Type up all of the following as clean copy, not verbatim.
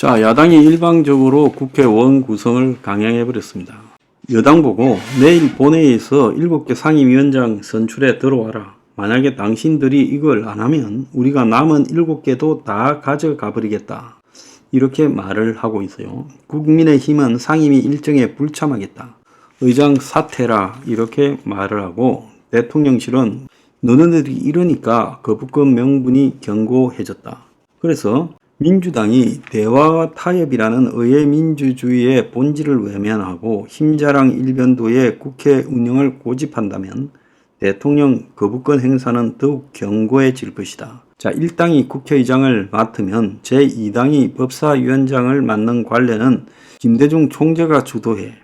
자, 야당이 일방적으로 국회의원 구성을 강행해버렸습니다. 여당 보고 내일 본회의에서 7개 상임위원장 선출에 들어와라. 만약에 당신들이 이걸 안 하면 우리가 남은 7개도 다 가져가 버리겠다. 이렇게 말을 하고 있어요. 국민의힘은 상임위 일정에 불참하겠다. 의장 사퇴라 이렇게 말을 하고 대통령실은 너네들이 이러니까 거부권 명분이 견고해졌다. 그래서 민주당이 대화와 타협이라는 의회 민주주의의 본질을 외면하고 힘자랑 일변도의 국회 운영을 고집한다면 대통령 거부권 행사는 더욱 견고해질 것이다. 자, 1당이 국회의장을 맡으면 제2당이 법사위원장을 맡는 관례는 김대중 총재가 주도해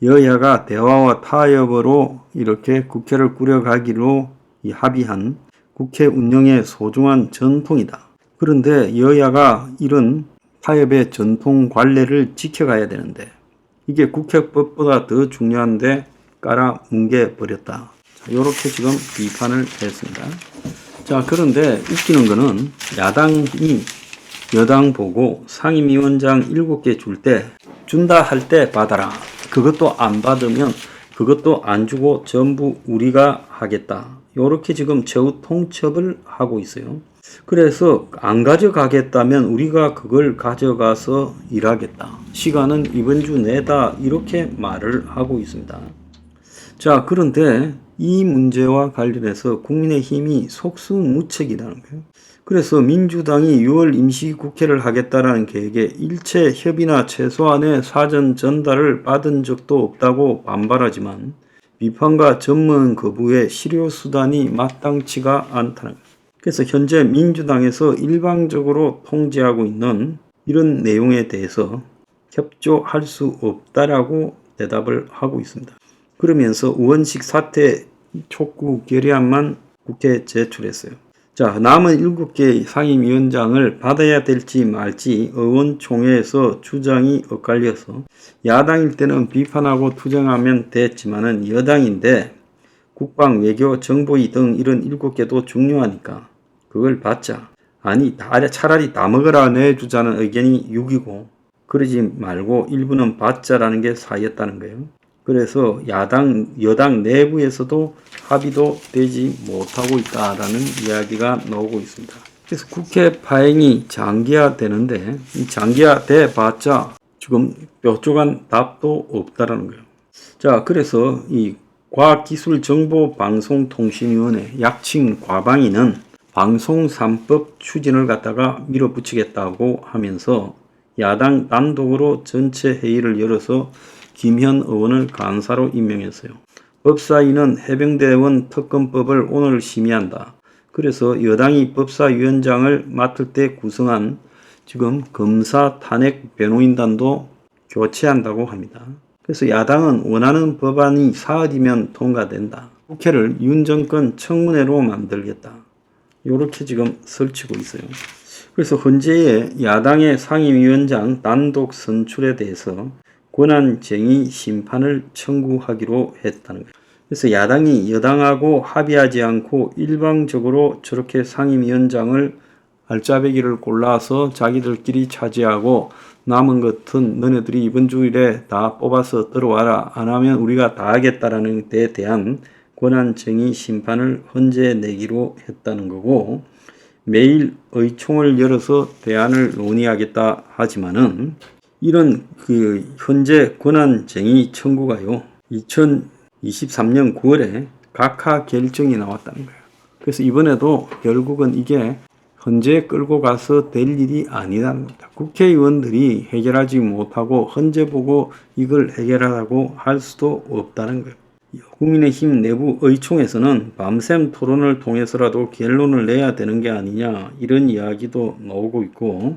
여야가 대화와 타협으로 이렇게 국회를 꾸려가기로 합의한 국회 운영의 소중한 전통이다. 그런데 여야가 이런 타협의 전통 관례를 지켜가야 되는데 이게 국회법보다 더 중요한데 깔아뭉개 버렸다. 이렇게 지금 비판을 했습니다. 자, 그런데 웃기는 거는 야당이 여당 보고 상임위원장 7개 줄 때 준다 할 때 받아라. 그것도 안 받으면 그것도 안 주고 전부 우리가 하겠다. 이렇게 지금 최후 통첩을 하고 있어요. 그래서 안 가져가겠다면 우리가 그걸 가져가서 일하겠다. 시간은 이번 주 내다 이렇게 말을 하고 있습니다. 자, 그런데 이 문제와 관련해서 국민의힘이 속수무책이라는 거예요. 그래서 민주당이 6월 임시국회를 하겠다라는 계획에 일체 협의나 최소한의 사전 전달을 받은 적도 없다고 반발하지만 비판과 전문 거부의 실효수단이 마땅치가 않다는 거예요. 그래서 현재 민주당에서 일방적으로 통제하고 있는 이런 내용에 대해서 협조할 수 없다라고 대답을 하고 있습니다. 그러면서 의원직 사퇴 촉구 결의안만 국회에 제출했어요. 자, 남은 7개 상임위원장을 받아야 될지 말지 의원총회에서 주장이 엇갈려서 야당일 때는 비판하고 투쟁하면 됐지만은 여당인데 국방, 외교, 정보위 등 이런 7개도 중요하니까 그걸 받자. 아니, 차라리 다 먹으라 내주자는 의견이 6이고 그러지 말고 일부는 받자라는 게 4였다는 거예요. 그래서 여당 내부에서도 합의도 되지 못하고 있다라는 이야기가 나오고 있습니다. 그래서 국회 파행이 장기화되는데 이 장기화돼 봤자 지금 뾰족한 답도 없다라는 거예요. 자, 그래서 이 과학기술정보방송통신위원회 약칭 과방위는 방송 3법 추진을 갖다가 밀어붙이겠다고 하면서 야당 단독으로 전체 회의를 열어서 김현 의원을 간사로 임명했어요. 법사위는 해병대원 특검법을 오늘 심의한다. 그래서 여당이 법사위원장을 맡을 때 구성한 지금 검사 탄핵 변호인단도 교체한다고 합니다. 그래서 야당은 원하는 법안이 사흘이면 통과된다. 국회를 윤 정권 청문회로 만들겠다. 이렇게 지금 설치고 있어요. 그래서 현재의 야당의 상임위원장 단독 선출에 대해서 권한쟁의 심판을 청구하기로 했다는 거예요. 그래서 야당이 여당하고 합의하지 않고 일방적으로 저렇게 상임위원장을 알짜배기를 골라서 자기들끼리 차지하고 남은 것은 너네들이 이번 주일에 다 뽑아서 들어와라. 안 하면 우리가 다 하겠다라는 데 대한 권한쟁의 심판을 헌재 내기로 했다는 거고 매일 의총을 열어서 대안을 논의하겠다 하지만은 이런 현재 권한쟁의 청구가요 2023년 9월에 각하 결정이 나왔다는 거예요. 그래서 이번에도 결국은 이게 헌재에 끌고 가서 될 일이 아니라는 겁니다. 국회의원들이 해결하지 못하고 헌재 보고 이걸 해결하라고 할 수도 없다는 거예요. 국민의힘 내부 의총에서는 밤샘 토론을 통해서라도 결론을 내야 되는 게 아니냐 이런 이야기도 나오고 있고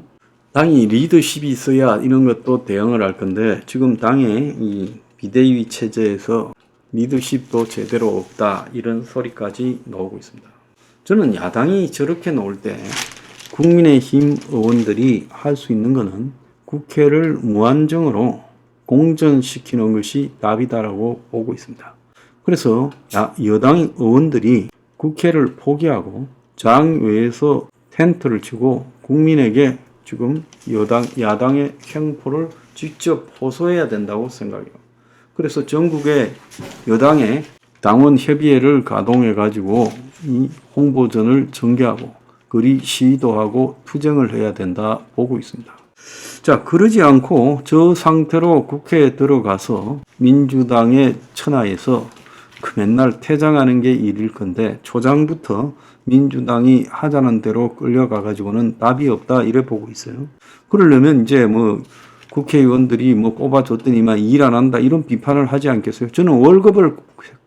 당이 리더십이 있어야 이런 것도 대응을 할 건데 지금 당의 이 비대위 체제에서 리더십도 제대로 없다 이런 소리까지 나오고 있습니다. 저는 야당이 저렇게 나올 때 국민의힘 의원들이 할 수 있는 거는 국회를 무한정으로 공전시키는 것이 답이다라고 보고 있습니다. 그래서 여당 의원들이 국회를 포기하고 장외에서 텐트를 치고 국민에게 지금 야당의 횡포를 직접 호소해야 된다고 생각해요. 그래서 전국의 여당의 당원 협의회를 가동해 가지고 이 홍보전을 전개하고 그리 시위도 하고 투쟁을 해야 된다 보고 있습니다. 자, 그러지 않고 저 상태로 국회에 들어가서 민주당의 천하에서 맨날 퇴장하는 게 일일 건데 초장부터 민주당이 하자는 대로 끌려가 가지고는 답이 없다 이래 보고 있어요. 그러려면 이제 뭐 국회의원들이 뭐 꼽아줬더니만 일 안 한다 이런 비판을 하지 않겠어요? 저는 월급을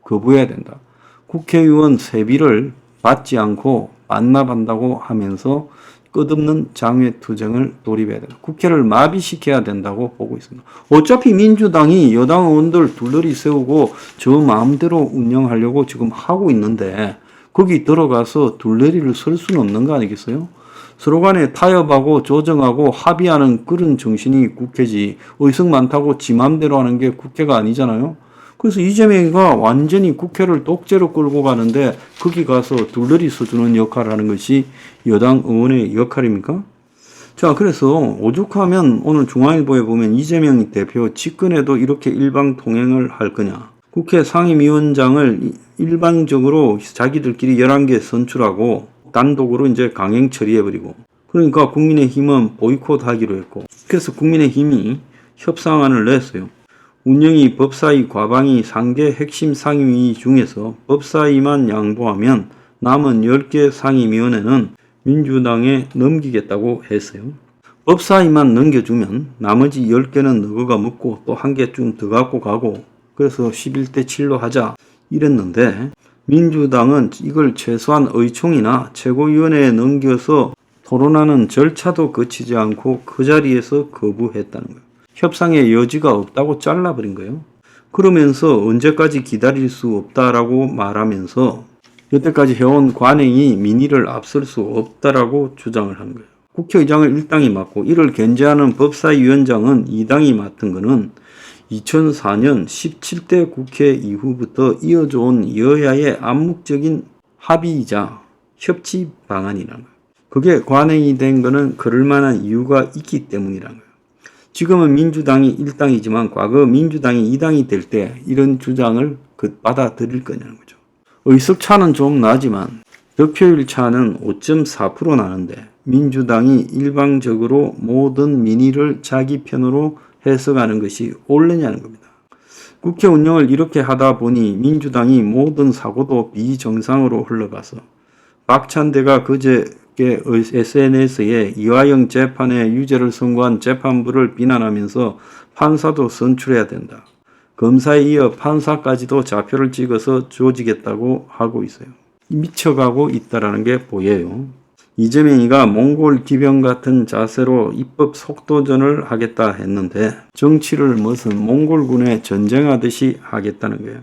거부해야 된다. 국회의원 세비를 받지 않고 반납한다고 하면서 끝없는 장외투쟁을 돌입해야 된다. 국회를 마비시켜야 된다고 보고 있습니다. 어차피 민주당이 여당 의원들 둘러리 세우고 저 마음대로 운영하려고 지금 하고 있는데 거기 들어가서 둘러리를 설 수는 없는 거 아니겠어요? 서로 간에 타협하고 조정하고 합의하는 그런 정신이 국회지 의석 많다고 지 맘대로 하는 게 국회가 아니잖아요. 그래서 이재명이가 완전히 국회를 독재로 끌고 가는데 거기 가서 둘러리 서주는 역할을 하는 것이 여당 의원의 역할입니까? 자, 그래서 오죽하면 오늘 중앙일보에 보면 이재명 대표 직권에도 이렇게 일방통행을 할 거냐. 국회 상임위원장을 일방적으로 자기들끼리 11개 선출하고 단독으로 이제 강행 처리해버리고 그러니까 국민의힘은 보이콧 하기로 했고 그래서 국민의힘이 협상안을 냈어요. 운영위 법사위 과방위 상계 핵심 상임위 중에서 법사위만 양보하면 남은 10개 상임위원회는 민주당에 넘기겠다고 했어요. 법사위만 넘겨주면 나머지 10개는 너가 묻고 또 1개쯤 더 갖고 가고 그래서 11대 7로 하자 이랬는데 민주당은 이걸 최소한 의총이나 최고위원회에 넘겨서 토론하는 절차도 거치지 않고 그 자리에서 거부했다는 거예요. 협상의 여지가 없다고 잘라버린 거예요. 그러면서 언제까지 기다릴 수 없다라고 말하면서 여태까지 해온 관행이 민의를 앞설 수 없다라고 주장을 한 거예요. 국회의장을 1당이 맡고 이를 견제하는 법사위원장은 2당이 맡은 거는 2004년 17대 국회 이후부터 이어져 온 여야의 암묵적인 합의이자 협치 방안이라는 거예요. 그게 관행이 된 거는 그럴 만한 이유가 있기 때문이라는 거예요. 지금은 민주당이 1당이지만 과거 민주당이 2당이 될 때 이런 주장을 받아들일 거냐는 거죠. 의석 차는 좀 나지만 득표율 차는 5.4% 나는데 민주당이 일방적으로 모든 민의를 자기 편으로 해석하는 것이 옳느냐는 겁니다. 국회 운영을 이렇게 하다 보니 민주당이 모든 사고도 비정상으로 흘러가서 박찬대가 그제 SNS에 이화영 재판에 유죄를 선고한 재판부를 비난하면서 판사도 선출해야 된다. 검사에 이어 판사까지도 좌표를 찍어서 조지겠다고 하고 있어요. 미쳐가고 있다는 게 보여요. 이재명이가 몽골 기병 같은 자세로 입법 속도전을 하겠다 했는데 정치를 무슨 몽골군에 전쟁하듯이 하겠다는 거예요.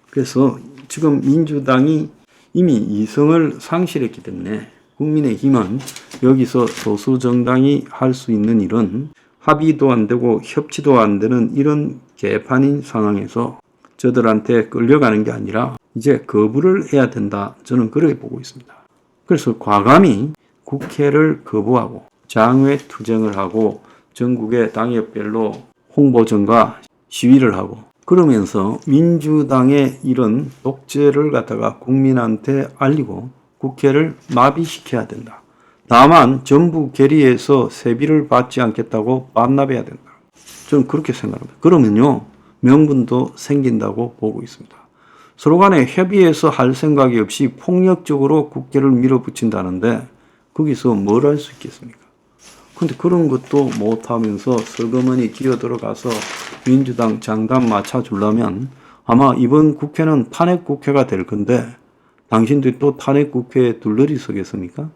그래서 지금 민주당이 이미 이성을 상실했기 때문에 국민의힘은 여기서 소수 정당이 할 수 있는 일은 합의도 안 되고 협치도 안 되는 이런 개판인 상황에서 저들한테 끌려가는 게 아니라 이제 거부를 해야 된다. 저는 그렇게 보고 있습니다. 그래서 과감히 국회를 거부하고 장외 투쟁을 하고 전국의 당협별로 홍보전과 시위를 하고 그러면서 민주당의 이런 독재를 갖다가 국민한테 알리고 국회를 마비시켜야 된다. 다만 정부 결의에서 세비를 받지 않겠다고 반납해야 된다. 저는 그렇게 생각합니다. 그러면요 명분도 생긴다고 보고 있습니다. 서로 간에 협의해서 할 생각이 없이 폭력적으로 국회를 밀어붙인다는데 거기서 뭘 할 수 있겠습니까? 근데 그런 것도 못하면서 슬그머니 기어들어가서 민주당 장단 맞춰주려면 아마 이번 국회는 탄핵 국회가 될 건데 당신들이 또 탄핵 국회에 둘러리 서겠습니까?